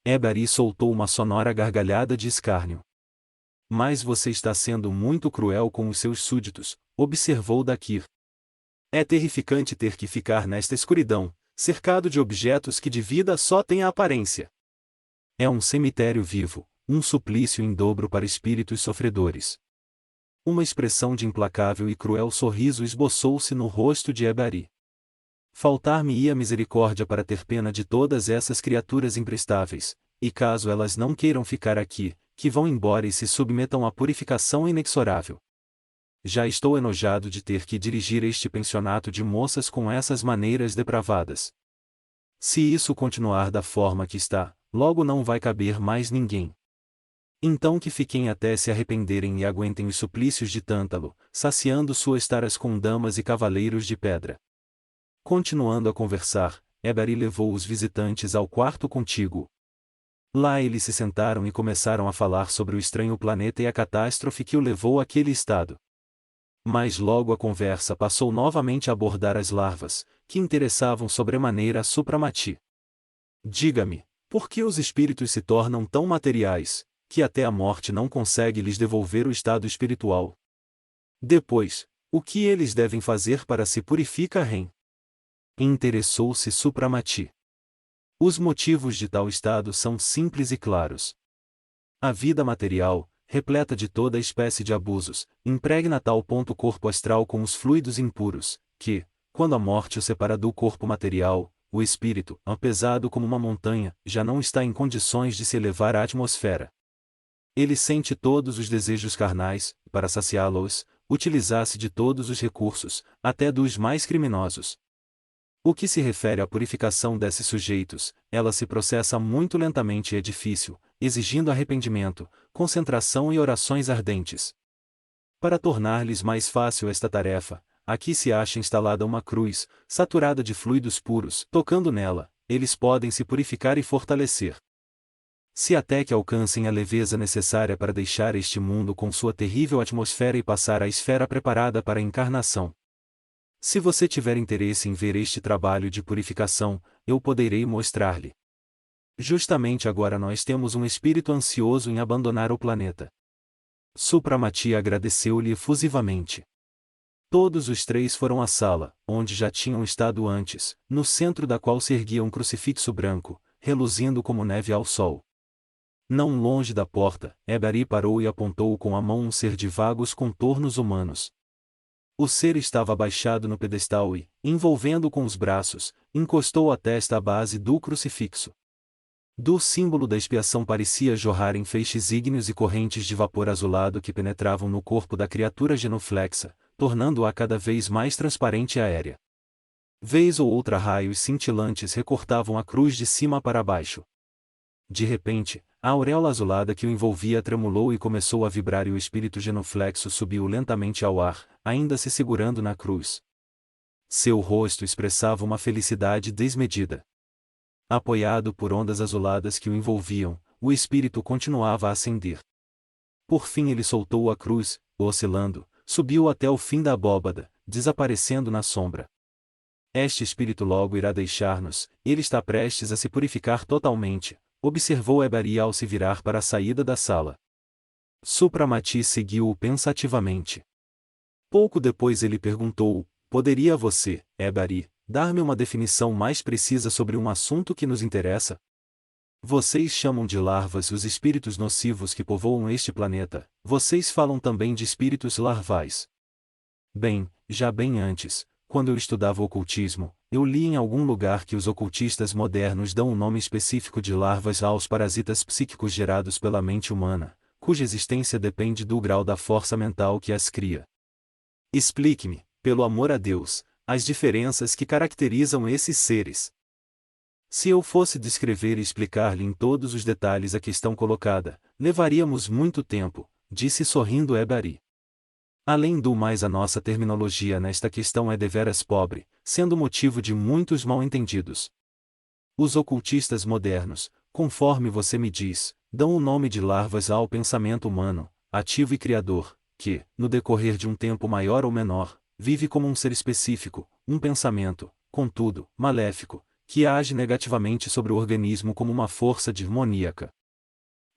Ebari soltou uma sonora gargalhada de escárnio. Mas você está sendo muito cruel com os seus súditos, observou Dakir. É terrificante ter que ficar nesta escuridão, cercado de objetos que de vida só têm a aparência. É um cemitério vivo, um suplício em dobro para espíritos sofredores. Uma expressão de implacável e cruel sorriso esboçou-se no rosto de Ebari. Faltar-me-ia misericórdia para ter pena de todas essas criaturas imprestáveis, e caso elas não queiram ficar aqui, que vão embora e se submetam à purificação inexorável. Já estou enojado de ter que dirigir este pensionato de moças com essas maneiras depravadas. Se isso continuar da forma que está, logo não vai caber mais ninguém. Então que fiquem até se arrependerem e aguentem os suplícios de Tântalo, saciando suas taras com damas e cavaleiros de pedra. Continuando a conversar, Ebari levou os visitantes ao quarto contíguo. Lá eles se sentaram e começaram a falar sobre o estranho planeta e a catástrofe que o levou àquele estado. Mas logo a conversa passou novamente a abordar as larvas, que interessavam sobremaneira a Supramati. Diga-me, por que os espíritos se tornam tão materiais, que até a morte não consegue lhes devolver o estado espiritual? Depois, o que eles devem fazer para se purificarem? Interessou-se Supramati. Os motivos de tal estado são simples e claros. A vida material, repleta de toda espécie de abusos, impregna tal ponto o corpo astral com os fluidos impuros, que, quando a morte o separa do corpo material, o espírito, pesado como uma montanha, já não está em condições de se elevar à atmosfera. Ele sente todos os desejos carnais, para saciá-los, utilizar-se de todos os recursos, até dos mais criminosos. O que se refere à purificação desses sujeitos, ela se processa muito lentamente e é difícil, exigindo arrependimento, concentração e orações ardentes. Para tornar-lhes mais fácil esta tarefa, aqui se acha instalada uma cruz, saturada de fluidos puros. Tocando nela, eles podem se purificar e fortalecer. Se até que alcancem a leveza necessária para deixar este mundo com sua terrível atmosfera e passar à esfera preparada para a encarnação. Se você tiver interesse em ver este trabalho de purificação, eu poderei mostrar-lhe. Justamente agora nós temos um espírito ansioso em abandonar o planeta. Supramati agradeceu-lhe efusivamente. Todos os três foram à sala, onde já tinham estado antes, no centro da qual se erguia um crucifixo branco, reluzindo como neve ao sol. Não longe da porta, Ebari parou e apontou com a mão um ser de vagos contornos humanos. O ser estava abaixado no pedestal e, envolvendo com os braços, encostou a testa à base do crucifixo. Do símbolo da expiação parecia jorrarem feixes ígneos e correntes de vapor azulado que penetravam no corpo da criatura genuflexa, tornando-a cada vez mais transparente e aérea. Vez ou outra raios cintilantes recortavam a cruz de cima para baixo. De repente, a auréola azulada que o envolvia tremulou e começou a vibrar e o espírito genuflexo subiu lentamente ao ar, ainda se segurando na cruz. Seu rosto expressava uma felicidade desmedida. Apoiado por ondas azuladas que o envolviam, o espírito continuava a ascender. Por fim ele soltou a cruz, oscilando, subiu até o fim da abóbada, desaparecendo na sombra. Este espírito logo irá deixar-nos, ele está prestes a se purificar totalmente, observou Ebari ao se virar para a saída da sala. Supramati seguiu-o pensativamente. Pouco depois ele perguntou: poderia você, Ebari, dar-me uma definição mais precisa sobre um assunto que nos interessa? Vocês chamam de larvas os espíritos nocivos que povoam este planeta, vocês falam também de espíritos larvais. Bem, já bem antes, quando eu estudava ocultismo, eu li em algum lugar que os ocultistas modernos dão um nome específico de larvas aos parasitas psíquicos gerados pela mente humana, cuja existência depende do grau da força mental que as cria. Explique-me, pelo amor a Deus, as diferenças que caracterizam esses seres. Se eu fosse descrever e explicar-lhe em todos os detalhes a questão colocada, levaríamos muito tempo, disse sorrindo Ebari. Além do mais, a nossa terminologia nesta questão é deveras pobre, sendo motivo de muitos mal-entendidos. Os ocultistas modernos, conforme você me diz, dão o nome de larvas ao pensamento humano, ativo e criador, que, no decorrer de um tempo maior ou menor, vive como um ser específico, um pensamento, contudo, maléfico, que age negativamente sobre o organismo como uma força demoníaca.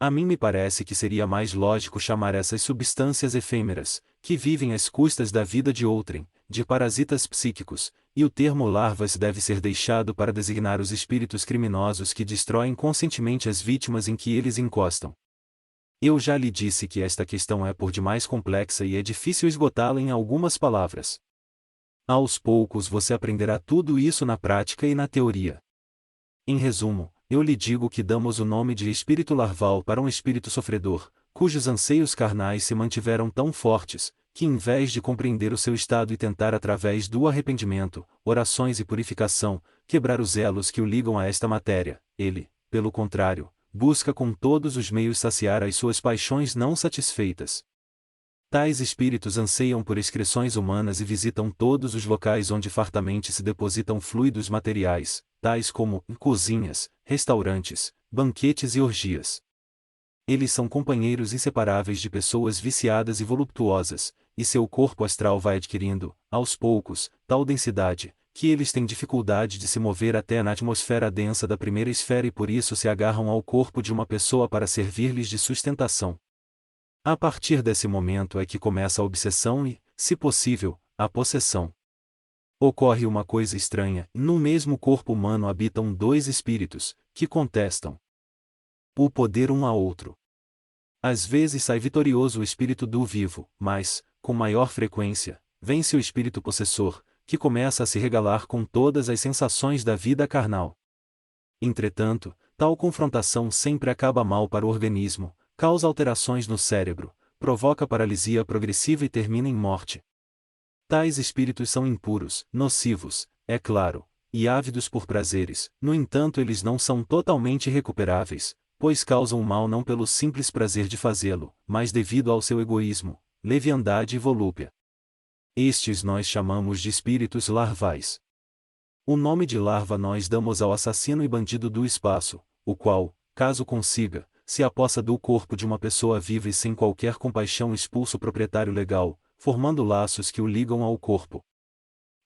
A mim me parece que seria mais lógico chamar essas substâncias efêmeras, que vivem às custas da vida de outrem, de parasitas psíquicos, e o termo larvas deve ser deixado para designar os espíritos criminosos que destroem conscientemente as vítimas em que eles encostam. Eu já lhe disse que esta questão é por demais complexa e é difícil esgotá-la em algumas palavras. Aos poucos você aprenderá tudo isso na prática e na teoria. Em resumo, eu lhe digo que damos o nome de espírito larval para um espírito sofredor, cujos anseios carnais se mantiveram tão fortes, que em vez de compreender o seu estado e tentar através do arrependimento, orações e purificação, quebrar os elos que o ligam a esta matéria, ele, pelo contrário, busca com todos os meios saciar as suas paixões não satisfeitas. Tais espíritos anseiam por excreções humanas e visitam todos os locais onde fartamente se depositam fluidos materiais, tais como cozinhas, restaurantes, banquetes e orgias. Eles são companheiros inseparáveis de pessoas viciadas e voluptuosas, e seu corpo astral vai adquirindo, aos poucos, tal densidade, que eles têm dificuldade de se mover até na atmosfera densa da primeira esfera e por isso se agarram ao corpo de uma pessoa para servir-lhes de sustentação. A partir desse momento é que começa a obsessão e, se possível, a possessão. Ocorre uma coisa estranha: no mesmo corpo humano habitam dois espíritos, que contestam o poder um a outro. Às vezes sai vitorioso o espírito do vivo, mas, com maior frequência, vence o espírito possessor, que começa a se regalar com todas as sensações da vida carnal. Entretanto, tal confrontação sempre acaba mal para o organismo, causa alterações no cérebro, provoca paralisia progressiva e termina em morte. Tais espíritos são impuros, nocivos, é claro, e ávidos por prazeres, no entanto eles não são totalmente recuperáveis, pois causam o mal não pelo simples prazer de fazê-lo, mas devido ao seu egoísmo, leviandade e volúpia. Estes nós chamamos de espíritos larvais. O nome de larva nós damos ao assassino e bandido do espaço, o qual, caso consiga, se apossa do corpo de uma pessoa viva e sem qualquer compaixão expulsa o proprietário legal, formando laços que o ligam ao corpo.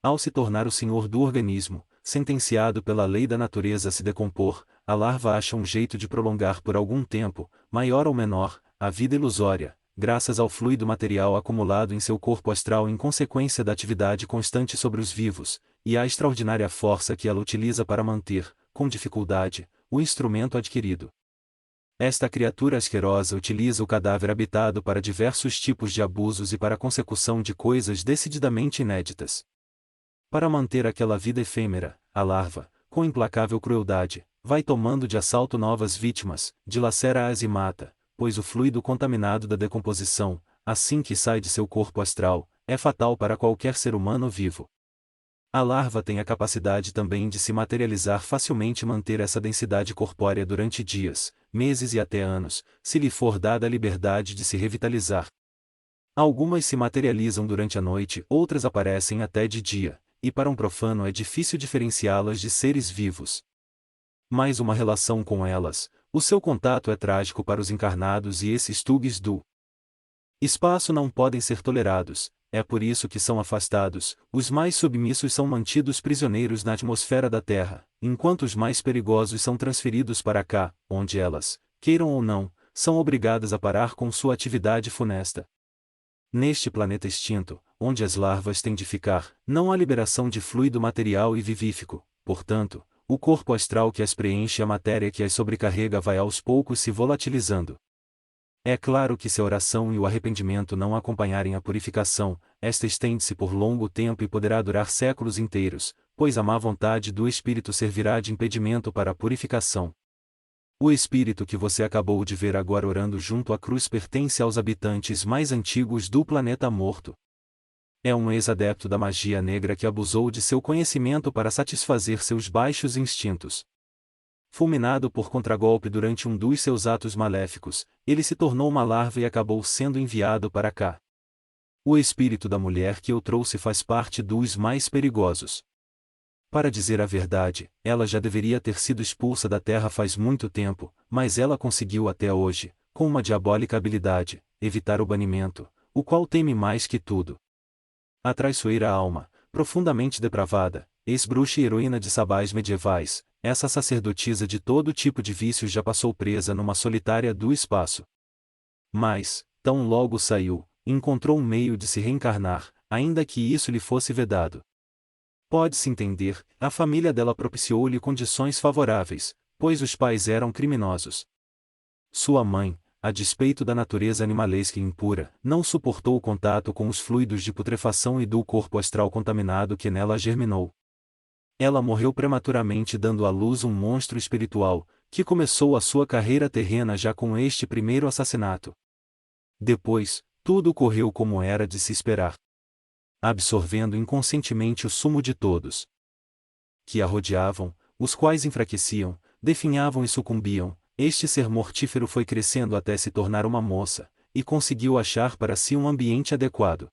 Ao se tornar o senhor do organismo, sentenciado pela lei da natureza a se decompor, a larva acha um jeito de prolongar por algum tempo, maior ou menor, a vida ilusória, graças ao fluido material acumulado em seu corpo astral em consequência da atividade constante sobre os vivos, e à extraordinária força que ela utiliza para manter, com dificuldade, o instrumento adquirido. Esta criatura asquerosa utiliza o cadáver habitado para diversos tipos de abusos e para a consecução de coisas decididamente inéditas. Para manter aquela vida efêmera, a larva, com implacável crueldade, vai tomando de assalto novas vítimas, dilacera-as e mata, pois o fluido contaminado da decomposição, assim que sai de seu corpo astral, é fatal para qualquer ser humano vivo. A larva tem a capacidade também de se materializar facilmente e manter essa densidade corpórea durante dias, meses e até anos, se lhe for dada a liberdade de se revitalizar. Algumas se materializam durante a noite, outras aparecem até de dia, e para um profano é difícil diferenciá-las de seres vivos. Mais uma relação com elas, o seu contato é trágico para os encarnados e esses tugues do espaço não podem ser tolerados. É por isso que são afastados, os mais submissos são mantidos prisioneiros na atmosfera da Terra, enquanto os mais perigosos são transferidos para cá, onde elas, queiram ou não, são obrigadas a parar com sua atividade funesta. Neste planeta extinto, onde as larvas têm de ficar, não há liberação de fluido material e vivífico, portanto, o corpo astral que as preenche e a matéria que as sobrecarrega vai aos poucos se volatilizando. É claro que se a oração e o arrependimento não acompanharem a purificação, esta estende-se por longo tempo e poderá durar séculos inteiros, pois a má vontade do espírito servirá de impedimento para a purificação. O espírito que você acabou de ver agora orando junto à cruz pertence aos habitantes mais antigos do planeta morto. É um ex-adepto da magia negra que abusou de seu conhecimento para satisfazer seus baixos instintos. Fulminado por contragolpe durante um dos seus atos maléficos, ele se tornou uma larva e acabou sendo enviado para cá. O espírito da mulher que eu trouxe faz parte dos mais perigosos. Para dizer a verdade, ela já deveria ter sido expulsa da Terra faz muito tempo, mas ela conseguiu até hoje, com uma diabólica habilidade, evitar o banimento, o qual teme mais que tudo. A traiçoeira alma, profundamente depravada, ex-bruxa e heroína de sabás medievais, essa sacerdotisa de todo tipo de vícios já passou presa numa solitária do espaço. Mas, tão logo saiu, encontrou um meio de se reencarnar, ainda que isso lhe fosse vedado. Pode-se entender, a família dela propiciou-lhe condições favoráveis, pois os pais eram criminosos. Sua mãe, a despeito da natureza animalesca e impura, não suportou o contato com os fluidos de putrefação e do corpo astral contaminado que nela germinou. Ela morreu prematuramente dando à luz um monstro espiritual, que começou a sua carreira terrena já com este primeiro assassinato. Depois, tudo correu como era de se esperar, absorvendo inconscientemente o sumo de todos que a rodeavam, os quais enfraqueciam, definhavam e sucumbiam. Este ser mortífero foi crescendo até se tornar uma moça, e conseguiu achar para si um ambiente adequado.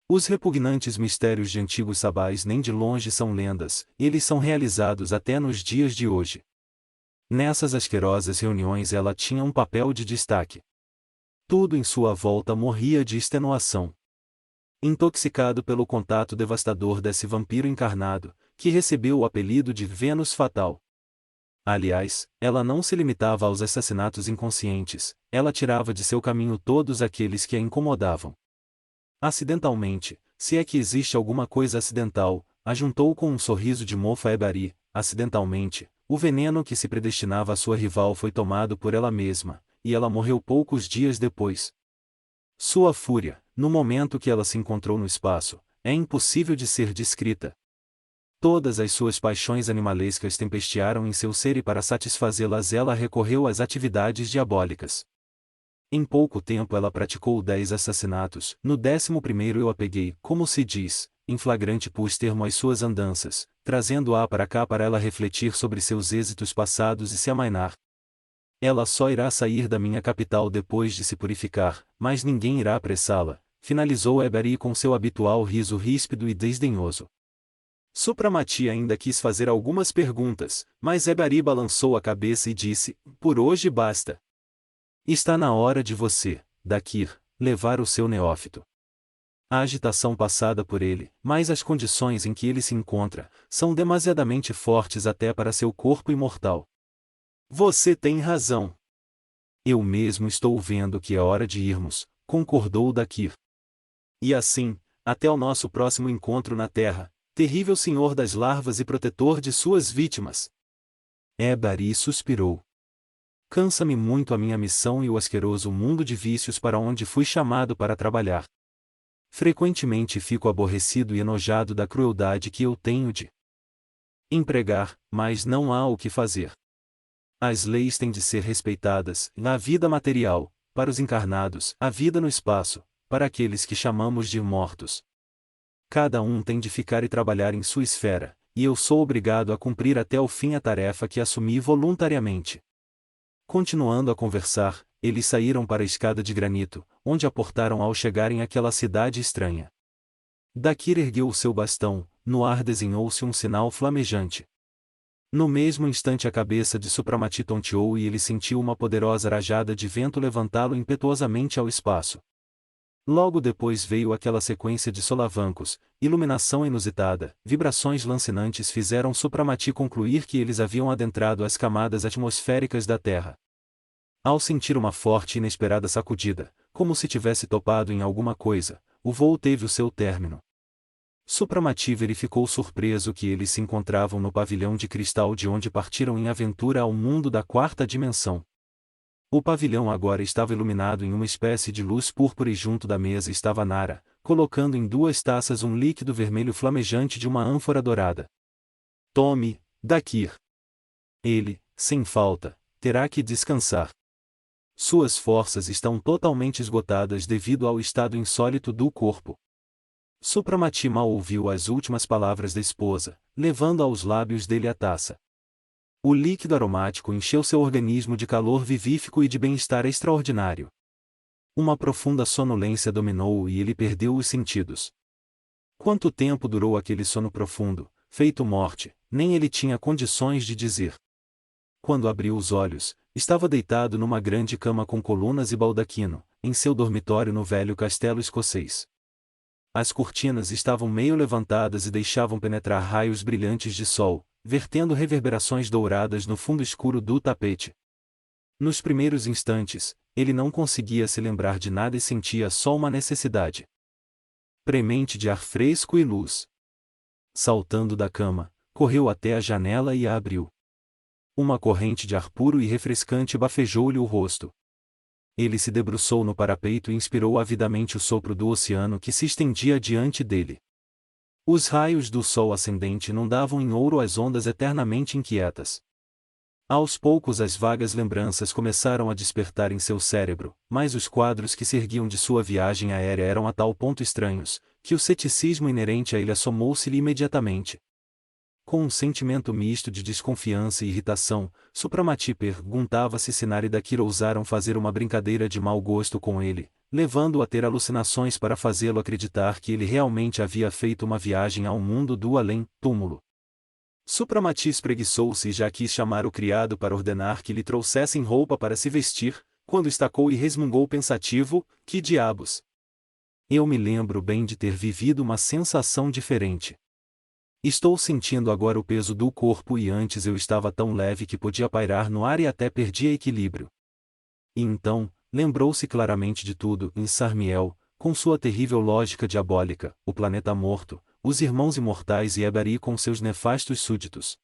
Os repugnantes mistérios de antigos sabás nem de longe são lendas, eles são realizados até nos dias de hoje. Nessas asquerosas reuniões ela tinha um papel de destaque. Tudo em sua volta morria de extenuação. Intoxicado pelo contato devastador desse vampiro encarnado, que recebeu o apelido de Vênus Fatal. Aliás, ela não se limitava aos assassinatos inconscientes, ela tirava de seu caminho todos aqueles que a incomodavam. Acidentalmente, se é que existe alguma coisa acidental, ajuntou com um sorriso de mofa Ebari, acidentalmente, o veneno que se predestinava à sua rival foi tomado por ela mesma, e ela morreu poucos dias depois. Sua fúria, no momento que ela se encontrou no espaço, é impossível de ser descrita. Todas as suas paixões animalescas tempestearam em seu ser e para satisfazê-las ela recorreu às atividades diabólicas. Em pouco tempo ela praticou 10 assassinatos, no 11º eu a peguei, como se diz, em flagrante pus termo às suas andanças, trazendo-a para cá para ela refletir sobre seus êxitos passados e se amainar. Ela só irá sair da minha capital depois de se purificar, mas ninguém irá apressá-la, finalizou Eberi com seu habitual riso ríspido e desdenhoso. Supramati ainda quis fazer algumas perguntas, mas Eberi balançou a cabeça e disse, por hoje basta. Está na hora de você, Dakir, levar o seu neófito. A agitação passada por ele, mas as condições em que ele se encontra, são demasiadamente fortes até para seu corpo imortal. Você tem razão. Eu mesmo estou vendo que é hora de irmos, concordou Dakir. E assim, até o nosso próximo encontro na Terra, terrível senhor das larvas e protetor de suas vítimas. Ebari suspirou. Cansa-me muito a minha missão e o asqueroso mundo de vícios para onde fui chamado para trabalhar. Frequentemente fico aborrecido e enojado da crueldade que eu tenho de empregar, mas não há o que fazer. As leis têm de ser respeitadas, na vida material, para os encarnados, a vida no espaço, para aqueles que chamamos de mortos. Cada um tem de ficar e trabalhar em sua esfera, e eu sou obrigado a cumprir até o fim a tarefa que assumi voluntariamente. Continuando a conversar, eles saíram para a escada de granito, onde aportaram ao chegarem àquela cidade estranha. Dakir ergueu o seu bastão, no ar desenhou-se um sinal flamejante. No mesmo instante a cabeça de Supramati tonteou e ele sentiu uma poderosa rajada de vento levantá-lo impetuosamente ao espaço. Logo depois veio aquela sequência de solavancos, iluminação inusitada, vibrações lancinantes fizeram Supramati concluir que eles haviam adentrado as camadas atmosféricas da Terra. Ao sentir uma forte e inesperada sacudida, como se tivesse topado em alguma coisa, o voo teve o seu término. Supramati verificou surpreso que eles se encontravam no pavilhão de cristal de onde partiram em aventura ao mundo da quarta dimensão. O pavilhão agora estava iluminado em uma espécie de luz púrpura e junto da mesa estava Nara, colocando em 2 taças um líquido vermelho flamejante de uma ânfora dourada. Tome, Dakir. Ele, sem falta, terá que descansar. Suas forças estão totalmente esgotadas devido ao estado insólito do corpo. Supramati mal ouviu as últimas palavras da esposa, levando aos lábios dele a taça. O líquido aromático encheu seu organismo de calor vivífico e de bem-estar extraordinário. Uma profunda sonolência dominou-o e ele perdeu os sentidos. Quanto tempo durou aquele sono profundo, feito morte, nem ele tinha condições de dizer. Quando abriu os olhos, estava deitado numa grande cama com colunas e baldaquino, em seu dormitório no velho castelo escocês. As cortinas estavam meio levantadas e deixavam penetrar raios brilhantes de sol, vertendo reverberações douradas no fundo escuro do tapete. Nos primeiros instantes, ele não conseguia se lembrar de nada e sentia só uma necessidade premente de ar fresco e luz. Saltando da cama, correu até a janela e a abriu. Uma corrente de ar puro e refrescante bafejou-lhe o rosto. Ele se debruçou no parapeito e inspirou avidamente o sopro do oceano que se estendia diante dele. Os raios do sol ascendente inundavam em ouro as ondas eternamente inquietas. Aos poucos as vagas lembranças começaram a despertar em seu cérebro, mas os quadros que se erguiam de sua viagem aérea eram a tal ponto estranhos, que o ceticismo inerente a ele assomou-se-lhe imediatamente. Com um sentimento misto de desconfiança e irritação, Supramati perguntava-se se Narida Kira ousaram fazer uma brincadeira de mau gosto com ele, levando-o a ter alucinações para fazê-lo acreditar que ele realmente havia feito uma viagem ao mundo do além-túmulo. Supramati espreguiçou-se e já quis chamar o criado para ordenar que lhe trouxessem roupa para se vestir, quando estacou e resmungou pensativo: que diabos! Eu me lembro bem de ter vivido uma sensação diferente. Estou sentindo agora o peso do corpo e antes eu estava tão leve que podia pairar no ar e até perdia equilíbrio. E então, lembrou-se claramente de tudo em Sarmiel, com sua terrível lógica diabólica, o planeta morto, os irmãos imortais e Ebari com seus nefastos súditos.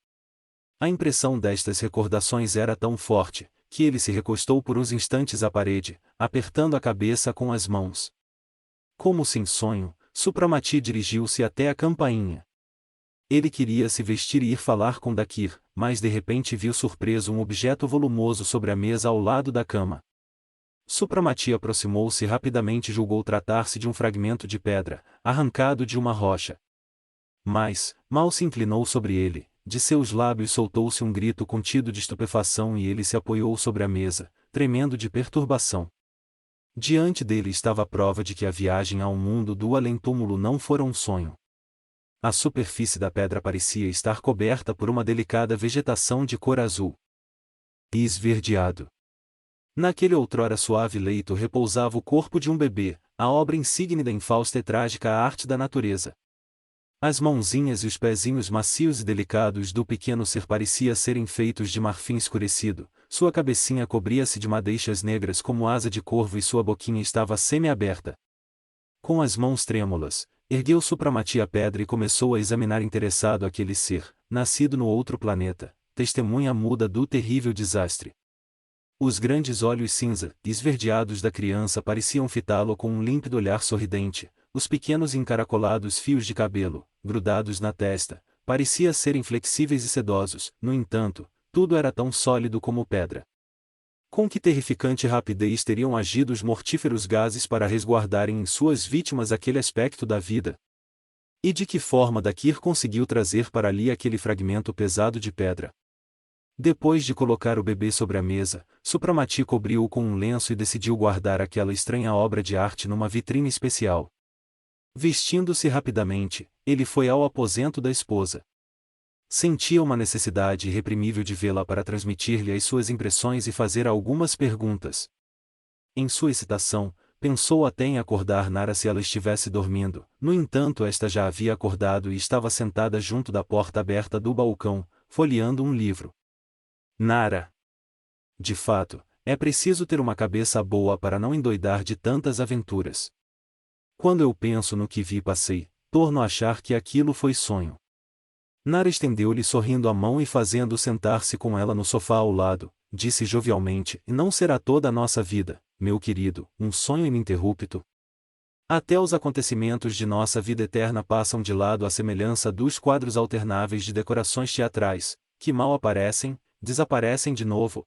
A impressão destas recordações era tão forte, que ele se recostou por uns instantes à parede, apertando a cabeça com as mãos. Como sem sonho, Supramati dirigiu-se até a campainha. Ele queria se vestir e ir falar com Dakir, mas de repente viu surpreso um objeto volumoso sobre a mesa ao lado da cama. Supramati aproximou-se rapidamente e julgou tratar-se de um fragmento de pedra, arrancado de uma rocha. Mas, mal se inclinou sobre ele, de seus lábios soltou-se um grito contido de estupefação e ele se apoiou sobre a mesa, tremendo de perturbação. Diante dele estava a prova de que a viagem ao mundo do além-túmulo não fora um sonho. A superfície da pedra parecia estar coberta por uma delicada vegetação de cor azul e esverdeado. Naquele outrora suave leito repousava o corpo de um bebê, a obra insigne da infausta e trágica arte da natureza. As mãozinhas e os pezinhos macios e delicados do pequeno ser pareciam serem feitos de marfim escurecido, sua cabecinha cobria-se de madeixas negras como asa de corvo e sua boquinha estava semi-aberta. Com as mãos trêmulas, ergueu Supramati a pedra e começou a examinar interessado aquele ser, nascido no outro planeta, testemunha muda do terrível desastre. Os grandes olhos cinza, esverdeados da criança pareciam fitá-lo com um límpido olhar sorridente, os pequenos e encaracolados fios de cabelo, grudados na testa, pareciam serem flexíveis e sedosos, no entanto, tudo era tão sólido como pedra. Com que terrificante rapidez teriam agido os mortíferos gases para resguardarem em suas vítimas aquele aspecto da vida? E de que forma Dakir conseguiu trazer para ali aquele fragmento pesado de pedra? Depois de colocar o bebê sobre a mesa, Supramati cobriu-o com um lenço e decidiu guardar aquela estranha obra de arte numa vitrine especial. Vestindo-se rapidamente, ele foi ao aposento da esposa. Sentia uma necessidade irreprimível de vê-la para transmitir-lhe as suas impressões e fazer algumas perguntas. Em sua excitação, pensou até em acordar Nara se ela estivesse dormindo, no entanto esta já havia acordado e estava sentada junto da porta aberta do balcão, folheando um livro. Nara! De fato, é preciso ter uma cabeça boa para não endoidar de tantas aventuras. Quando eu penso no que vi e passei, torno a achar que aquilo foi sonho. Nara estendeu-lhe sorrindo a mão e fazendo-o sentar-se com ela no sofá ao lado, disse jovialmente: não será toda a nossa vida, meu querido, um sonho ininterrupto? Até os acontecimentos de nossa vida eterna passam de lado à semelhança dos quadros alternáveis de decorações teatrais, que mal aparecem, desaparecem de novo.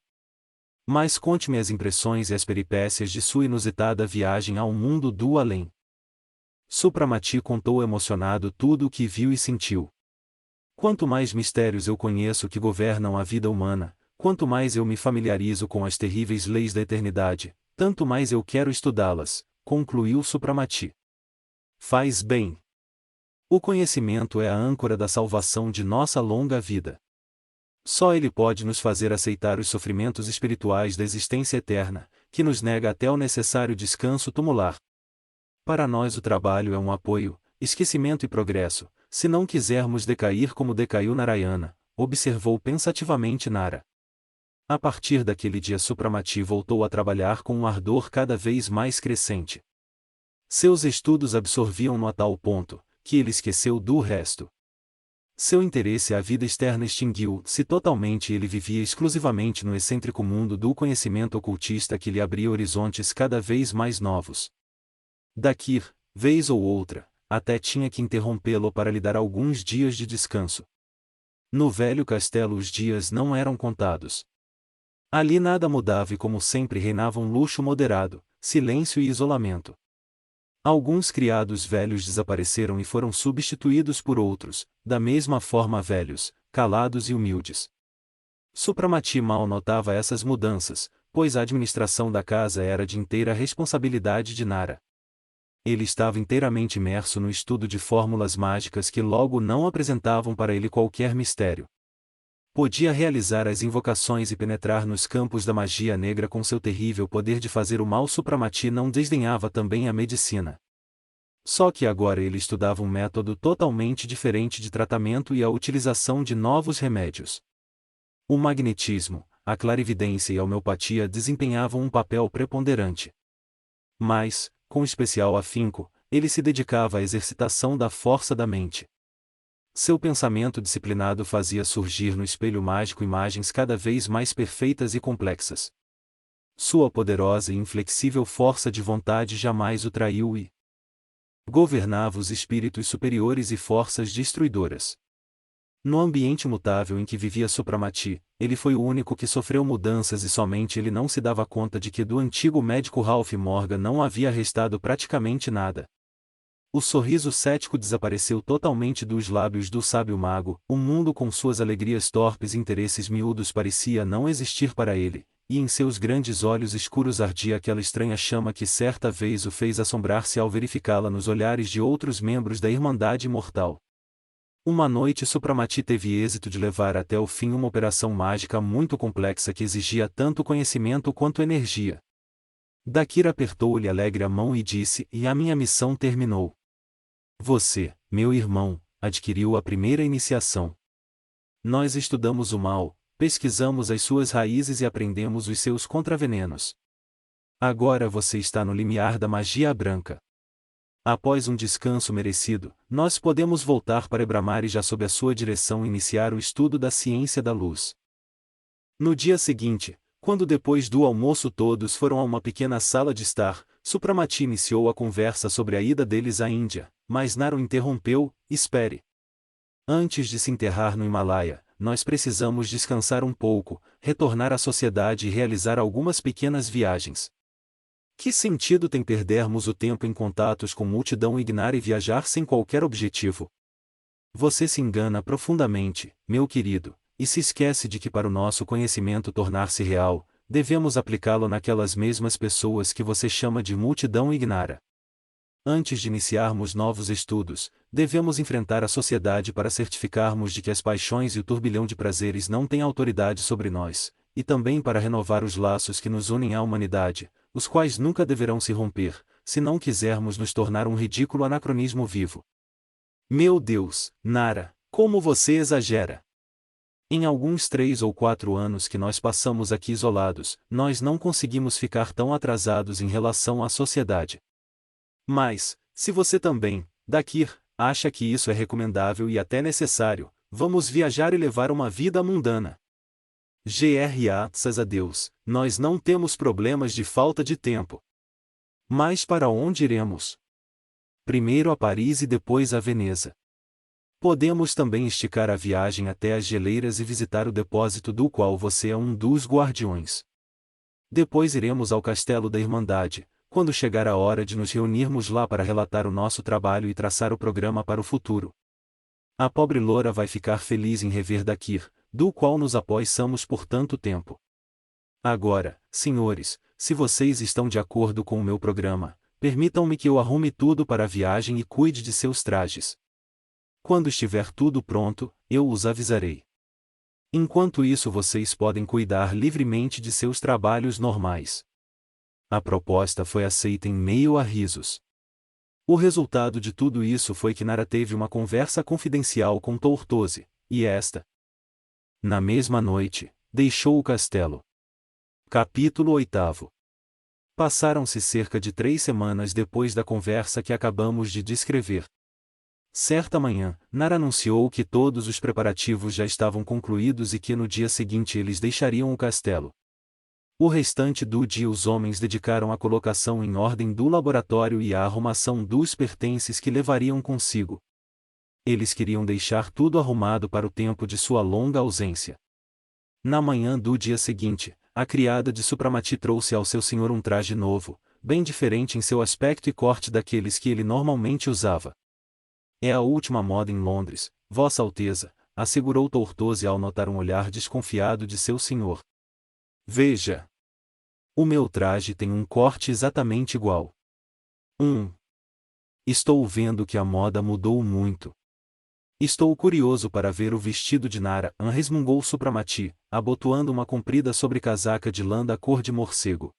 Mas conte-me as impressões e as peripécias de sua inusitada viagem ao mundo do além. Supramati contou emocionado tudo o que viu e sentiu. Quanto mais mistérios eu conheço que governam a vida humana, quanto mais eu me familiarizo com as terríveis leis da eternidade, tanto mais eu quero estudá-las, concluiu Supramati. Faz bem. O conhecimento é a âncora da salvação de nossa longa vida. Só ele pode nos fazer aceitar os sofrimentos espirituais da existência eterna, que nos nega até o necessário descanso tumular. Para nós o trabalho é um apoio, esquecimento e progresso, se não quisermos decair como decaiu Narayana, observou pensativamente Nara. A partir daquele dia Supramati voltou a trabalhar com um ardor cada vez mais crescente. Seus estudos absorviam-no a tal ponto, que ele esqueceu do resto. Seu interesse à vida externa extinguiu-se totalmente e ele vivia exclusivamente no excêntrico mundo do conhecimento ocultista que lhe abria horizontes cada vez mais novos. Dakir, vez ou outra, até tinha que interrompê-lo para lhe dar alguns dias de descanso. No velho castelo os dias não eram contados. Ali nada mudava e como sempre reinava um luxo moderado, silêncio e isolamento. Alguns criados velhos desapareceram e foram substituídos por outros, da mesma forma velhos, calados e humildes. Supramati mal notava essas mudanças, pois a administração da casa era de inteira responsabilidade de Nara. Ele estava inteiramente imerso no estudo de fórmulas mágicas que logo não apresentavam para ele qualquer mistério. Podia realizar as invocações e penetrar nos campos da magia negra com seu terrível poder de fazer o mal. Supramati não desdenhava também a medicina. Só que agora ele estudava um método totalmente diferente de tratamento e a utilização de novos remédios. O magnetismo, a clarividência e a homeopatia desempenhavam um papel preponderante. Mas, com especial afinco, ele se dedicava à exercitação da força da mente. Seu pensamento disciplinado fazia surgir no espelho mágico imagens cada vez mais perfeitas e complexas. Sua poderosa e inflexível força de vontade jamais o traiu e governava os espíritos superiores e forças destruidoras. No ambiente mutável em que vivia Supramati, ele foi o único que sofreu mudanças e somente ele não se dava conta de que do antigo médico Ralph Morgan não havia restado praticamente nada. O sorriso cético desapareceu totalmente dos lábios do sábio mago, o mundo com suas alegrias torpes e interesses miúdos parecia não existir para ele, e em seus grandes olhos escuros ardia aquela estranha chama que certa vez o fez assombrar-se ao verificá-la nos olhares de outros membros da Irmandade Imortal. Uma noite Supramati teve êxito de levar até o fim uma operação mágica muito complexa que exigia tanto conhecimento quanto energia. Dakir apertou-lhe alegre a mão e disse: "E a minha missão terminou. Você, meu irmão, adquiriu a primeira iniciação. Nós estudamos o mal, pesquisamos as suas raízes e aprendemos os seus contravenenos. Agora você está no limiar da magia branca. Após um descanso merecido, nós podemos voltar para Ebramar e já sob a sua direção iniciar o estudo da ciência da luz." No dia seguinte, quando depois do almoço todos foram a uma pequena sala de estar, Supramati iniciou a conversa sobre a ida deles à Índia, mas Nara o interrompeu: "Espere. Antes de se enterrar no Himalaia, nós precisamos descansar um pouco, retornar à sociedade e realizar algumas pequenas viagens. Que sentido tem perdermos o tempo em contatos com multidão ignar e viajar sem qualquer objetivo? Você se engana profundamente, meu querido, e se esquece de que para o nosso conhecimento tornar-se real, devemos aplicá-lo naquelas mesmas pessoas que você chama de multidão ignara. Antes de iniciarmos novos estudos, devemos enfrentar a sociedade para certificarmos de que as paixões e o turbilhão de prazeres não têm autoridade sobre nós, e também para renovar os laços que nos unem à humanidade, os quais nunca deverão se romper, se não quisermos nos tornar um ridículo anacronismo vivo." Meu Deus, Nara, como você exagera! Em alguns 3 ou 4 anos que nós passamos aqui isolados, nós não conseguimos ficar tão atrasados em relação à sociedade. Mas, se você também, Dakir, acha que isso é recomendável e até necessário, vamos viajar e levar uma vida mundana. Graças a Deus, nós não temos problemas de falta de tempo. Mas para onde iremos? Primeiro a Paris e depois a Veneza. Podemos também esticar a viagem até as geleiras e visitar o depósito do qual você é um dos guardiões. Depois iremos ao Castelo da Irmandade, quando chegar a hora de nos reunirmos lá para relatar o nosso trabalho e traçar o programa para o futuro. A pobre loura vai ficar feliz em rever Dakir, do qual nos apoiamos por tanto tempo. Agora, senhores, se vocês estão de acordo com o meu programa, permitam-me que eu arrume tudo para a viagem e cuide de seus trajes. Quando estiver tudo pronto, eu os avisarei. Enquanto isso vocês podem cuidar livremente de seus trabalhos normais. A proposta foi aceita em meio a risos. O resultado de tudo isso foi que Nara teve uma conversa confidencial com Tortoise, e esta, na mesma noite, deixou o castelo. Capítulo 8. Passaram-se cerca de 3 semanas depois da conversa que acabamos de descrever. Certa manhã, Nara anunciou que todos os preparativos já estavam concluídos e que no dia seguinte eles deixariam o castelo. O restante do dia os homens dedicaram à colocação em ordem do laboratório e à arrumação dos pertences que levariam consigo. Eles queriam deixar tudo arrumado para o tempo de sua longa ausência. Na manhã do dia seguinte, a criada de Supramati trouxe ao seu senhor um traje novo, bem diferente em seu aspecto e corte daqueles que ele normalmente usava. É a última moda em Londres, Vossa Alteza, assegurou Tortoise ao notar um olhar desconfiado de seu senhor. Veja. O meu traje tem um corte exatamente igual. Estou vendo que a moda mudou muito. Estou curioso para ver o vestido de Nara, resmungou Supramati, abotoando uma comprida sobrecasaca de lã da cor de morcego.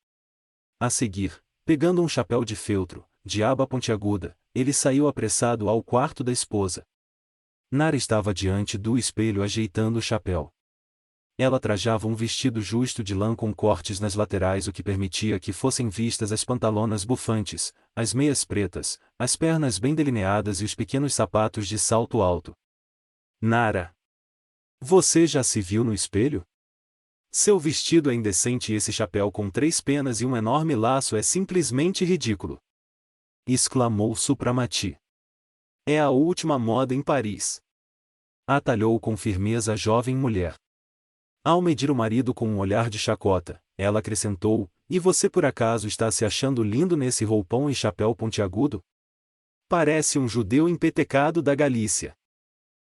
A seguir, pegando um chapéu de feltro, de aba pontiaguda, ele saiu apressado ao quarto da esposa. Nara estava diante do espelho ajeitando o chapéu. Ela trajava um vestido justo de lã com cortes nas laterais, o que permitia que fossem vistas as pantalonas bufantes, as meias pretas, as pernas bem delineadas e os pequenos sapatos de salto alto. Nara! Você já se viu no espelho? Seu vestido é indecente e esse chapéu com 3 penas e um enorme laço é simplesmente ridículo! Exclamou Supramati. É a última moda em Paris. Atalhou com firmeza a jovem mulher. Ao medir o marido com um olhar de chacota, ela acrescentou, e você por acaso está se achando lindo nesse roupão e chapéu pontiagudo? Parece um judeu empetecado da Galícia.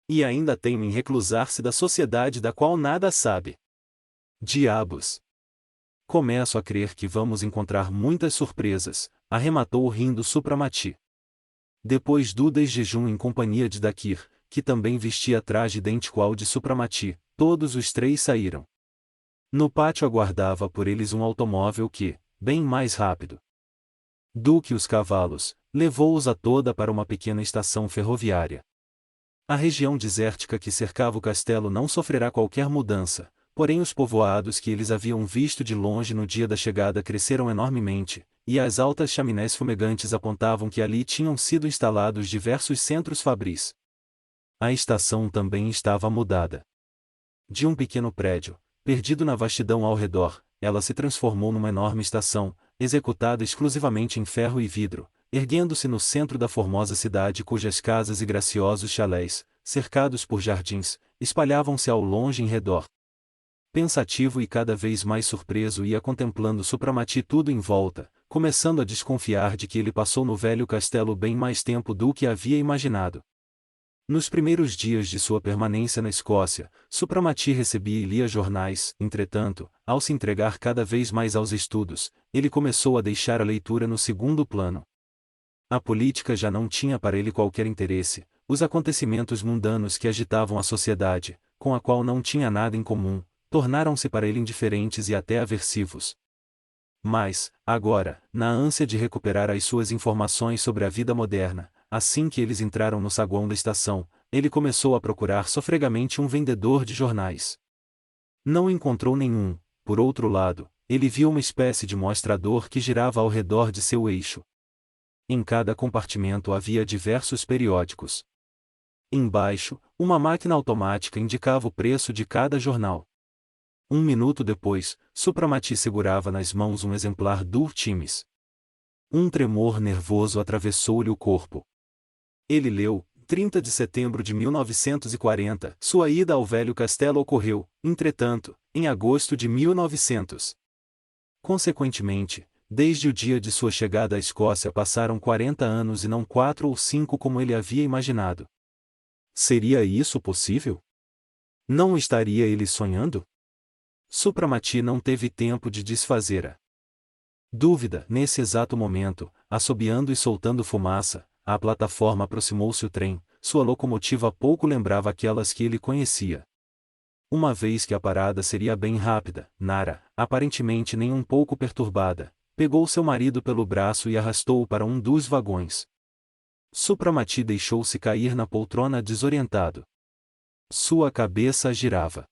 E ainda teima em reclusar-se da sociedade da qual nada sabe. Diabos! Começo a crer que vamos encontrar muitas surpresas, arrematou rindo Supramati. Depois do desjejum em companhia de Dakir, que também vestia traje idêntico ao de Supramati, todos os 3 saíram. No pátio aguardava por eles um automóvel que, bem mais rápido do que os cavalos, levou-os a toda para uma pequena estação ferroviária. A região desértica que cercava o castelo não sofrerá qualquer mudança, porém os povoados que eles haviam visto de longe no dia da chegada cresceram enormemente, e as altas chaminés fumegantes apontavam que ali tinham sido instalados diversos centros fabris. A estação também estava mudada. De um pequeno prédio, perdido na vastidão ao redor, ela se transformou numa enorme estação, executada exclusivamente em ferro e vidro, erguendo-se no centro da formosa cidade cujas casas e graciosos chalés, cercados por jardins, espalhavam-se ao longe em redor. Pensativo e cada vez mais surpreso ia contemplando Supramati tudo em volta, começando a desconfiar de que ele passou no velho castelo bem mais tempo do que havia imaginado. Nos primeiros dias de sua permanência na Escócia, Supramati recebia e lia jornais, entretanto, ao se entregar cada vez mais aos estudos, ele começou a deixar a leitura no segundo plano. A política já não tinha para ele qualquer interesse, os acontecimentos mundanos que agitavam a sociedade, com a qual não tinha nada em comum, tornaram-se para ele indiferentes e até aversivos. Mas, agora, na ânsia de recuperar as suas informações sobre a vida moderna, assim que eles entraram no saguão da estação, ele começou a procurar sofregamente um vendedor de jornais. Não encontrou nenhum, por outro lado, ele viu uma espécie de mostrador que girava ao redor de seu eixo. Em cada compartimento havia diversos periódicos. Embaixo, uma máquina automática indicava o preço de cada jornal. 1 minuto depois, Supramati segurava nas mãos um exemplar do Times. Um tremor nervoso atravessou-lhe o corpo. Ele leu, 30 de setembro de 1940, sua ida ao velho castelo ocorreu, entretanto, em agosto de 1900. Consequentemente, desde o dia de sua chegada à Escócia passaram 40 anos e não 4 ou 5 como ele havia imaginado. Seria isso possível? Não estaria ele sonhando? Supramati não teve tempo de desfazer a dúvida. Nesse exato momento, assobiando e soltando fumaça, à plataforma aproximou-se o trem, sua locomotiva pouco lembrava aquelas que ele conhecia. Uma vez que a parada seria bem rápida, Nara, aparentemente nem um pouco perturbada, pegou seu marido pelo braço e arrastou-o para um dos vagões. Supramati deixou-se cair na poltrona desorientado. Sua cabeça girava.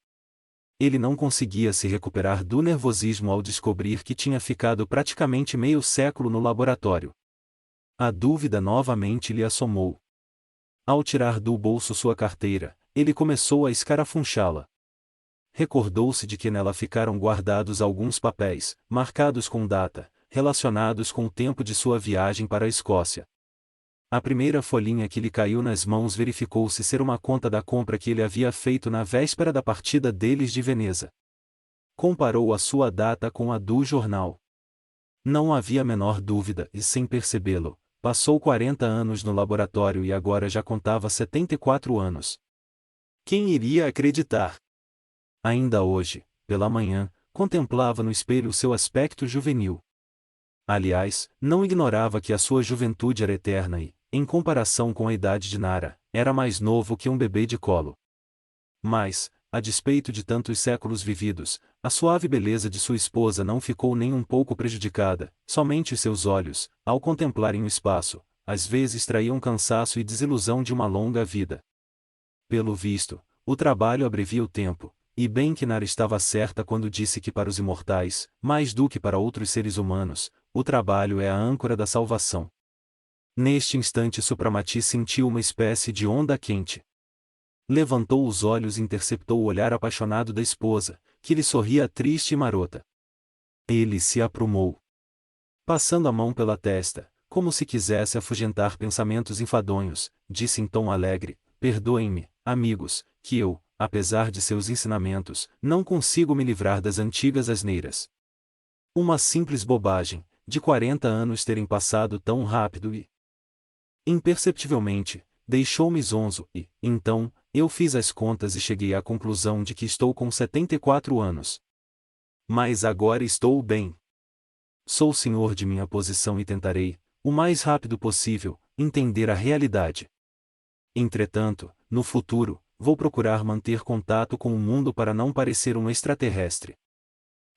Ele não conseguia se recuperar do nervosismo ao descobrir que tinha ficado praticamente meio século no laboratório. A dúvida novamente lhe assomou. Ao tirar do bolso sua carteira, ele começou a escarafunchá-la. Recordou-se de que nela ficaram guardados alguns papéis, marcados com data, relacionados com o tempo de sua viagem para a Escócia. A primeira folhinha que lhe caiu nas mãos verificou-se ser uma conta da compra que ele havia feito na véspera da partida deles de Veneza. Comparou a sua data com a do jornal. Não havia a menor dúvida, e sem percebê-lo, passou 40 anos no laboratório e agora já contava 74 anos. Quem iria acreditar? Ainda hoje, pela manhã, contemplava no espelho seu aspecto juvenil. Aliás, não ignorava que a sua juventude era eterna e, em comparação com a idade de Nara, era mais novo que um bebê de colo. Mas, a despeito de tantos séculos vividos, a suave beleza de sua esposa não ficou nem um pouco prejudicada, somente os seus olhos, ao contemplarem o espaço, às vezes traíam cansaço e desilusão de uma longa vida. Pelo visto, o trabalho abrevia o tempo, e bem que Nara estava certa quando disse que para os imortais, mais do que para outros seres humanos, o trabalho é a âncora da salvação. Neste instante Supramati sentiu uma espécie de onda quente. Levantou os olhos e interceptou o olhar apaixonado da esposa, que lhe sorria triste e marota. Ele se aprumou. Passando a mão pela testa, como se quisesse afugentar pensamentos enfadonhos, disse em tom alegre: "Perdoem-me, amigos, que eu, apesar de seus ensinamentos, não consigo me livrar das antigas asneiras. Uma simples bobagem, de 40 anos terem passado tão rápido e... imperceptivelmente, deixou-me zonzo e, então, eu fiz as contas e cheguei à conclusão de que estou com 74 anos. Mas agora estou bem. Sou senhor de minha posição e tentarei, o mais rápido possível, entender a realidade. Entretanto, no futuro, vou procurar manter contato com o mundo para não parecer um extraterrestre.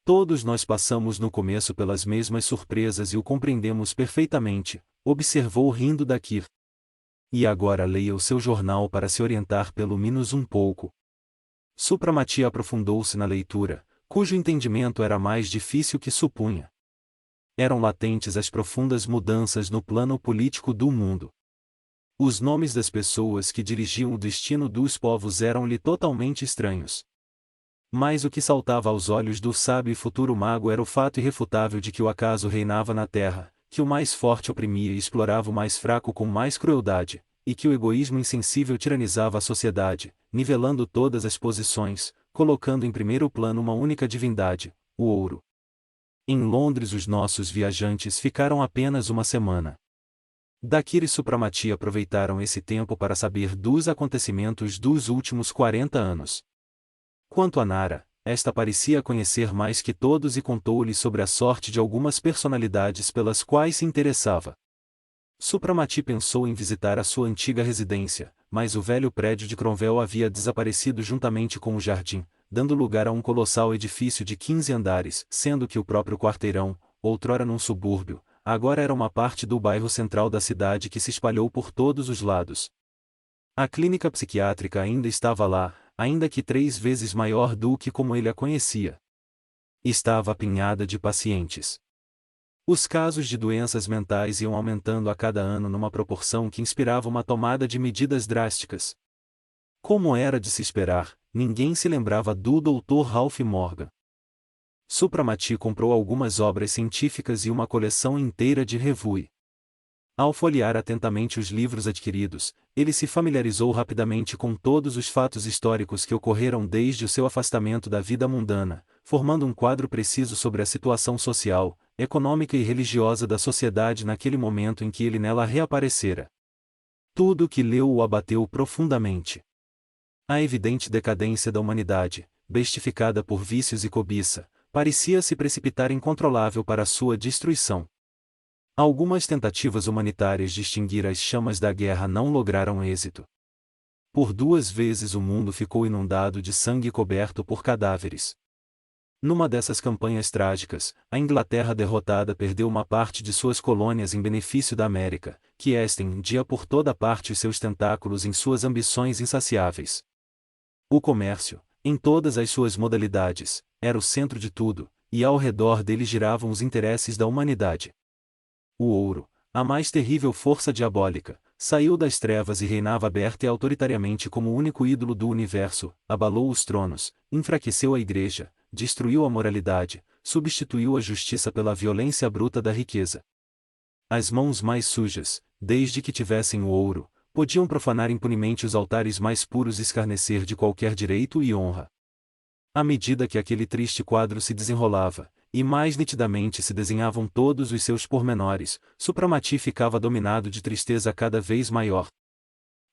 Todos nós passamos no começo pelas mesmas surpresas e o compreendemos perfeitamente", observou rindo Dakir. "E agora leia o seu jornal para se orientar pelo menos um pouco." Supramati aprofundou-se na leitura, cujo entendimento era mais difícil que supunha. Eram latentes as profundas mudanças no plano político do mundo. Os nomes das pessoas que dirigiam o destino dos povos eram-lhe totalmente estranhos. Mas o que saltava aos olhos do sábio e futuro mago era o fato irrefutável de que o acaso reinava na terra, que o mais forte oprimia e explorava o mais fraco com mais crueldade, e que o egoísmo insensível tiranizava a sociedade, nivelando todas as posições, colocando em primeiro plano uma única divindade, o ouro. Em Londres os nossos viajantes ficaram apenas uma semana. Dakir e Supramati aproveitaram esse tempo para saber dos acontecimentos dos últimos 40 anos. Quanto a Nara, esta parecia conhecer mais que todos e contou-lhe sobre a sorte de algumas personalidades pelas quais se interessava. Supramati pensou em visitar a sua antiga residência, mas o velho prédio de Cromwell havia desaparecido juntamente com o jardim, dando lugar a um colossal edifício de 15 andares, sendo que o próprio quarteirão, outrora num subúrbio, agora era uma parte do bairro central da cidade que se espalhou por todos os lados. A clínica psiquiátrica ainda estava lá, ainda que 3 vezes maior do que como ele a conhecia. Estava apinhada de pacientes. Os casos de doenças mentais iam aumentando a cada ano numa proporção que inspirava uma tomada de medidas drásticas. Como era de se esperar, ninguém se lembrava do Dr. Ralph Morgan. Supramati comprou algumas obras científicas e uma coleção inteira de revue. Ao folhear atentamente os livros adquiridos, ele se familiarizou rapidamente com todos os fatos históricos que ocorreram desde o seu afastamento da vida mundana, formando um quadro preciso sobre a situação social, econômica e religiosa da sociedade naquele momento em que ele nela reaparecera. Tudo o que leu o abateu profundamente. A evidente decadência da humanidade, bestificada por vícios e cobiça, parecia se precipitar incontrolável para sua destruição. Algumas tentativas humanitárias de extinguir as chamas da guerra não lograram êxito. Por 2 vezes o mundo ficou inundado de sangue coberto por cadáveres. Numa dessas campanhas trágicas, a Inglaterra derrotada perdeu uma parte de suas colônias em benefício da América, que estendia por toda parte os seus tentáculos em suas ambições insaciáveis. O comércio, em todas as suas modalidades, era o centro de tudo, e ao redor dele giravam os interesses da humanidade. O ouro, a mais terrível força diabólica, saiu das trevas e reinava aberta e autoritariamente como o único ídolo do universo, abalou os tronos, enfraqueceu a igreja, destruiu a moralidade, substituiu a justiça pela violência bruta da riqueza. As mãos mais sujas, desde que tivessem o ouro, podiam profanar impunemente os altares mais puros e escarnecer de qualquer direito e honra. À medida que aquele triste quadro se desenrolava, e mais nitidamente se desenhavam todos os seus pormenores, Supramati ficava dominado de tristeza cada vez maior.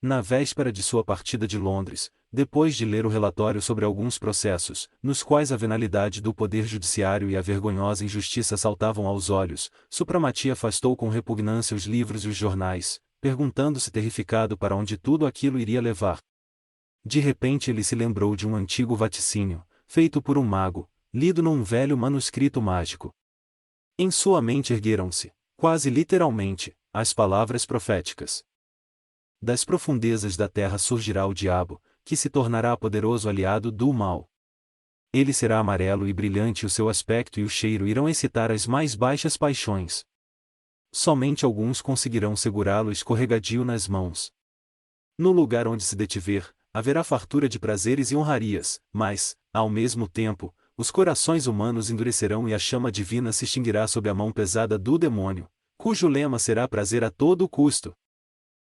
Na véspera de sua partida de Londres, depois de ler o relatório sobre alguns processos, nos quais a venalidade do poder judiciário e a vergonhosa injustiça saltavam aos olhos, Supramati afastou com repugnância os livros e os jornais, perguntando-se terrificado para onde tudo aquilo iria levar. De repente ele se lembrou de um antigo vaticínio, feito por um mago, lido num velho manuscrito mágico. Em sua mente ergueram-se, quase literalmente, as palavras proféticas. Das profundezas da terra surgirá o diabo, que se tornará poderoso aliado do mal. Ele será amarelo e brilhante, o seu aspecto e o cheiro irão excitar as mais baixas paixões. Somente alguns conseguirão segurá-lo escorregadio nas mãos. No lugar onde se detiver, haverá fartura de prazeres e honrarias, mas, ao mesmo tempo, os corações humanos endurecerão e a chama divina se extinguirá sob a mão pesada do demônio, cujo lema será prazer a todo custo.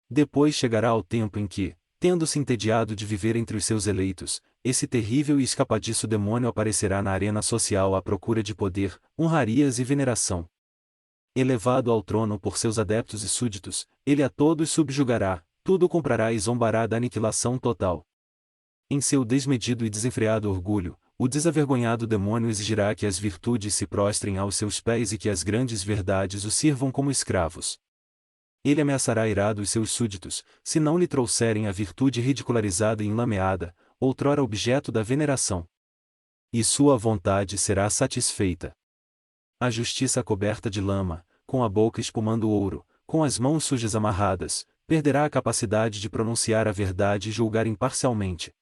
Depois chegará o tempo em que, tendo-se entediado de viver entre os seus eleitos, esse terrível e escapadiço demônio aparecerá na arena social à procura de poder, honrarias e veneração. Elevado ao trono por seus adeptos e súditos, ele a todos subjugará, tudo comprará e zombará da aniquilação total. Em seu desmedido e desenfreado orgulho, o desavergonhado demônio exigirá que as virtudes se prostrem aos seus pés e que as grandes verdades o sirvam como escravos. Ele ameaçará irado os seus súditos, se não lhe trouxerem a virtude ridicularizada e enlameada, outrora objeto da veneração. E sua vontade será satisfeita. A justiça coberta de lama, com a boca espumando ouro, com as mãos sujas amarradas, perderá a capacidade de pronunciar a verdade e julgar imparcialmente.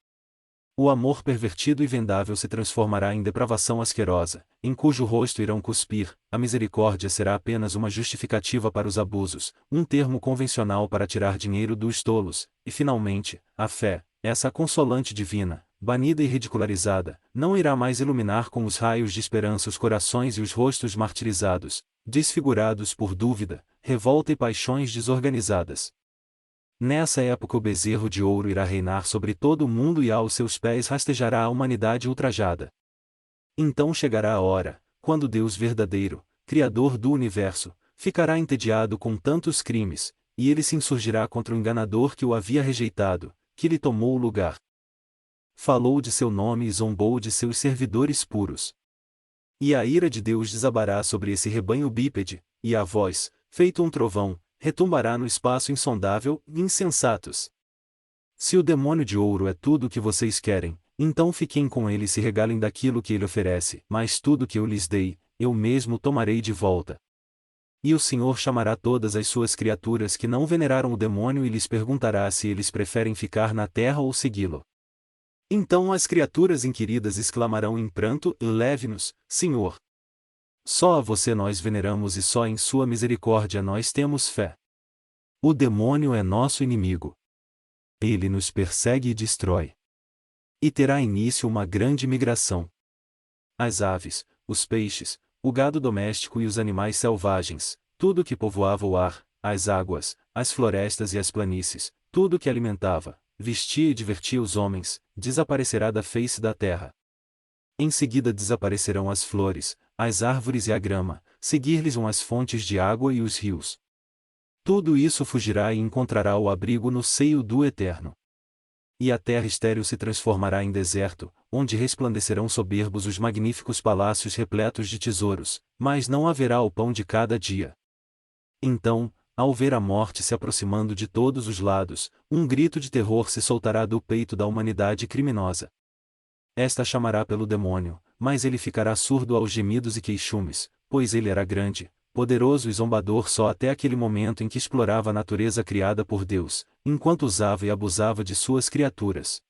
O amor pervertido e vendável se transformará em depravação asquerosa, em cujo rosto irão cuspir. A misericórdia será apenas uma justificativa para os abusos, um termo convencional para tirar dinheiro dos tolos, e finalmente, a fé, essa consolante divina, banida e ridicularizada, não irá mais iluminar com os raios de esperança os corações e os rostos martirizados, desfigurados por dúvida, revolta e paixões desorganizadas. Nessa época o bezerro de ouro irá reinar sobre todo o mundo e aos seus pés rastejará a humanidade ultrajada. Então chegará a hora, quando Deus verdadeiro, Criador do universo, ficará entediado com tantos crimes, e ele se insurgirá contra o enganador que o havia rejeitado, que lhe tomou o lugar. Falou de seu nome e zombou de seus servidores puros. E a ira de Deus desabará sobre esse rebanho bípede, e a voz, feito um trovão, retumbará no espaço insondável, insensatos. Se o demônio de ouro é tudo o que vocês querem, então fiquem com ele e se regalem daquilo que ele oferece, mas tudo que eu lhes dei, eu mesmo tomarei de volta. E o Senhor chamará todas as suas criaturas que não veneraram o demônio e lhes perguntará se eles preferem ficar na terra ou segui-lo. Então as criaturas inquiridas exclamarão em pranto: leve-nos, Senhor. Só a você nós veneramos e só em sua misericórdia nós temos fé. O demônio é nosso inimigo. Ele nos persegue e destrói. E terá início uma grande migração. As aves, os peixes, o gado doméstico e os animais selvagens, tudo que povoava o ar, as águas, as florestas e as planícies, tudo que alimentava, vestia e divertia os homens, desaparecerá da face da terra. Em seguida desaparecerão as flores, as árvores e a grama, seguir-lhes-ão as fontes de água e os rios. Tudo isso fugirá e encontrará o abrigo no seio do Eterno. E a terra estéril se transformará em deserto, onde resplandecerão soberbos os magníficos palácios repletos de tesouros, mas não haverá o pão de cada dia. Então, ao ver a morte se aproximando de todos os lados, um grito de terror se soltará do peito da humanidade criminosa. Esta chamará pelo demônio, mas ele ficará surdo aos gemidos e queixumes, pois ele era grande, poderoso e zombador só até aquele momento em que explorava a natureza criada por Deus, enquanto usava e abusava de suas criaturas.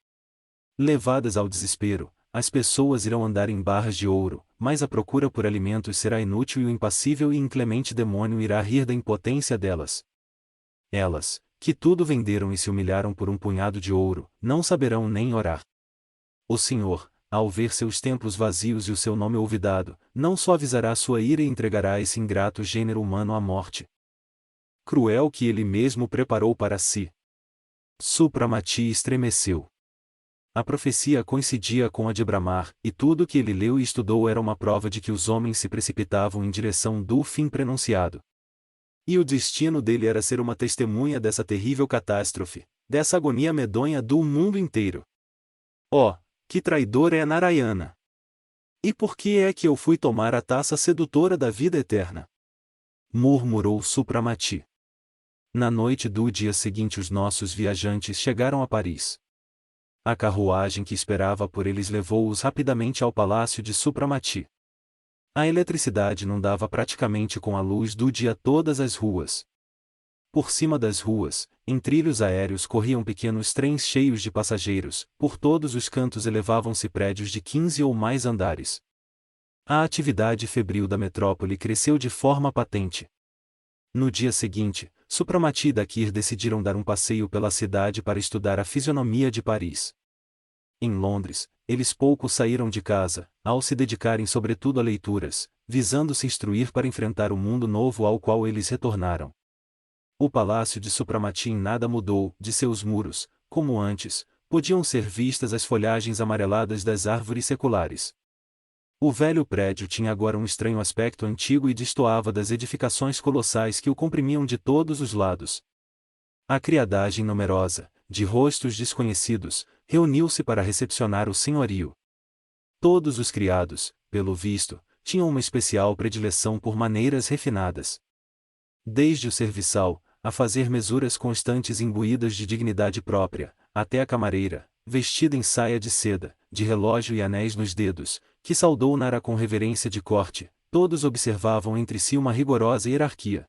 Levadas ao desespero, as pessoas irão andar em barras de ouro, mas a procura por alimentos será inútil e o impassível e inclemente demônio irá rir da impotência delas. Elas, que tudo venderam e se humilharam por um punhado de ouro, não saberão nem orar. O Senhor, ao ver seus templos vazios e o seu nome olvidado, não suavizará sua ira e entregará esse ingrato gênero humano à morte cruel que ele mesmo preparou para si. Supramati estremeceu. A profecia coincidia com a de Bramar, e tudo que ele leu e estudou era uma prova de que os homens se precipitavam em direção do fim prenunciado. E o destino dele era ser uma testemunha dessa terrível catástrofe, dessa agonia medonha do mundo inteiro. Oh, que traidor é Narayana! E por que é que eu fui tomar a taça sedutora da vida eterna? Murmurou Supramati. Na noite do dia seguinte os nossos viajantes chegaram a Paris. A carruagem que esperava por eles levou-os rapidamente ao palácio de Supramati. A eletricidade inundava praticamente com a luz do dia todas as ruas. Por cima das ruas, em trilhos aéreos corriam pequenos trens cheios de passageiros, por todos os cantos elevavam-se prédios de 15 ou mais andares. A atividade febril da metrópole cresceu de forma patente. No dia seguinte, Supramati e Dakir decidiram dar um passeio pela cidade para estudar a fisionomia de Paris. Em Londres, eles pouco saíram de casa, ao se dedicarem sobretudo a leituras, visando se instruir para enfrentar o mundo novo ao qual eles retornaram. O palácio de Supramati em nada mudou, de seus muros, como antes, podiam ser vistas as folhagens amareladas das árvores seculares. O velho prédio tinha agora um estranho aspecto antigo e destoava das edificações colossais que o comprimiam de todos os lados. A criadagem numerosa, de rostos desconhecidos, reuniu-se para recepcionar o senhorio. Todos os criados, pelo visto, tinham uma especial predileção por maneiras refinadas. Desde o serviçal, a fazer mesuras constantes imbuídas de dignidade própria, até a camareira, vestida em saia de seda, de relógio e anéis nos dedos, que saudou Nara com reverência de corte, todos observavam entre si uma rigorosa hierarquia.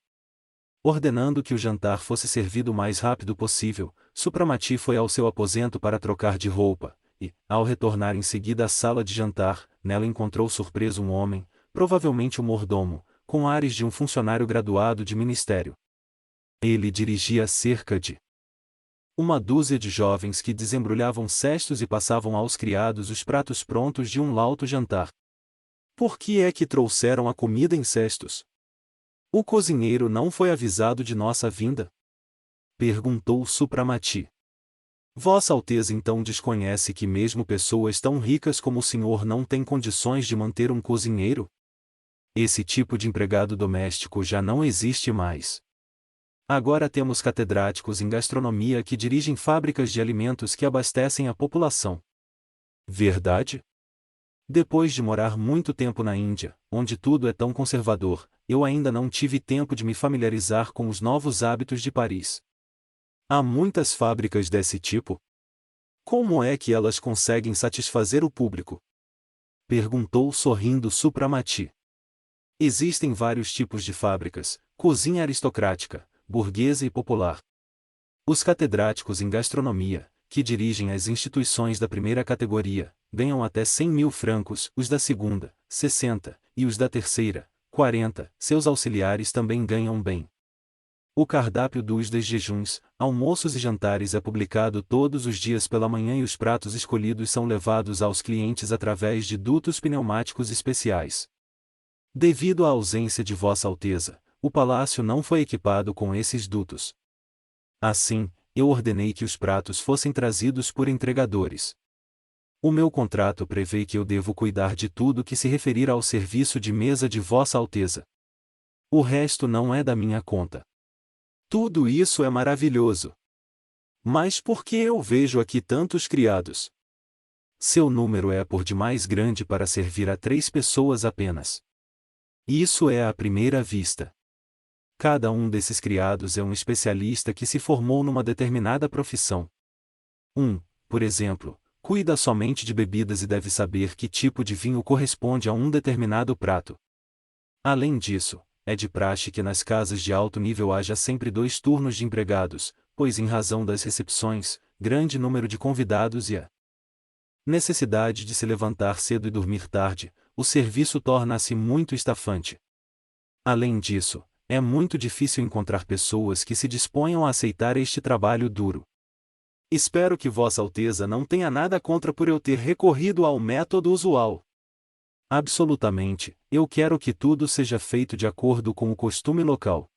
Ordenando que o jantar fosse servido o mais rápido possível, Supramati foi ao seu aposento para trocar de roupa, e, ao retornar em seguida à sala de jantar, nela encontrou surpreso um homem, provavelmente um mordomo, com ares de um funcionário graduado de ministério. Ele dirigia cerca de uma dúzia de jovens que desembrulhavam cestos e passavam aos criados os pratos prontos de um lauto jantar. Por que é que trouxeram a comida em cestos? O cozinheiro não foi avisado de nossa vinda? Perguntou Supramati. Vossa Alteza então desconhece que mesmo pessoas tão ricas como o senhor não têm condições de manter um cozinheiro? Esse tipo de empregado doméstico já não existe mais. Agora temos catedráticos em gastronomia que dirigem fábricas de alimentos que abastecem a população. Verdade? Depois de morar muito tempo na Índia, onde tudo é tão conservador, eu ainda não tive tempo de me familiarizar com os novos hábitos de Paris. Há muitas fábricas desse tipo? Como é que elas conseguem satisfazer o público? Perguntou sorrindo Supramati. Existem vários tipos de fábricas: cozinha aristocrática, burguesa e popular. Os catedráticos em gastronomia, que dirigem as instituições da primeira categoria, ganham até 100.000 francos, os da segunda, 60, e os da terceira, 40, seus auxiliares também ganham bem. O cardápio dos jejuns, almoços e jantares é publicado todos os dias pela manhã e os pratos escolhidos são levados aos clientes através de dutos pneumáticos especiais. Devido à ausência de Vossa Alteza, o palácio não foi equipado com esses dutos. Assim, eu ordenei que os pratos fossem trazidos por entregadores. O meu contrato prevê que eu devo cuidar de tudo que se referir ao serviço de mesa de Vossa Alteza. O resto não é da minha conta. Tudo isso é maravilhoso. Mas por que eu vejo aqui tantos criados? Seu número é por demais grande para servir a 3 pessoas apenas. Isso é à primeira vista. Cada um desses criados é um especialista que se formou numa determinada profissão. Por exemplo, Cuida somente de bebidas e deve saber que tipo de vinho corresponde a um determinado prato. Além disso, é de praxe que nas casas de alto nível haja sempre 2 turnos de empregados, pois em razão das recepções, grande número de convidados e a necessidade de se levantar cedo e dormir tarde, o serviço torna-se muito estafante. Além disso, é muito difícil encontrar pessoas que se disponham a aceitar este trabalho duro. Espero que Vossa Alteza não tenha nada contra por eu ter recorrido ao método usual. Absolutamente, eu quero que tudo seja feito de acordo com o costume local.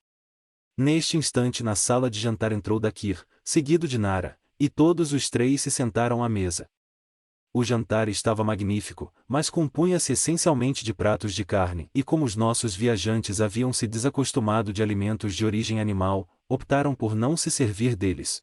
Neste instante na sala de jantar entrou Dakir, seguido de Nara, e todos os 3 se sentaram à mesa. O jantar estava magnífico, mas compunha-se essencialmente de pratos de carne, e como os nossos viajantes haviam se desacostumado de alimentos de origem animal, optaram por não se servir deles.